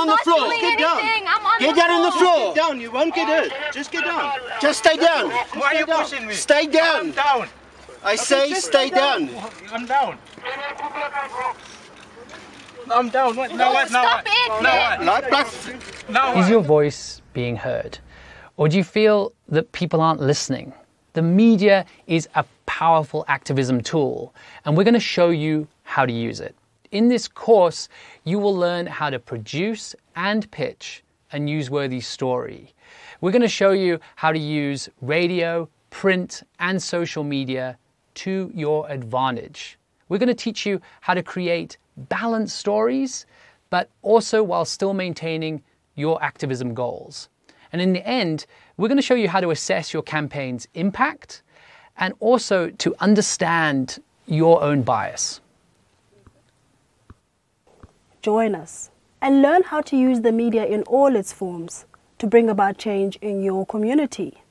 on the floor. Get down. Get down on the floor. Get down. You won't get hurt. Just get down. Just stay down. Why are you pushing me? Stay down. I'm down. I say stay down. I'm down. I'm down. What? No, what? No, Stop what? it. No, Is your voice being heard? Or do you feel that people aren't listening? The media is a powerful activism tool, and we're going to show you how to use it. In this course, you will learn how to produce and pitch a newsworthy story. We're going to show you how to use radio, print, and social media to your advantage. We're going to teach you how to create balanced stories, but also while still maintaining your activism goals. And in the end, we're going to show you how to assess your campaign's impact and also to understand your own bias. Join us and learn how to use the media in all its forms to bring about change in your community.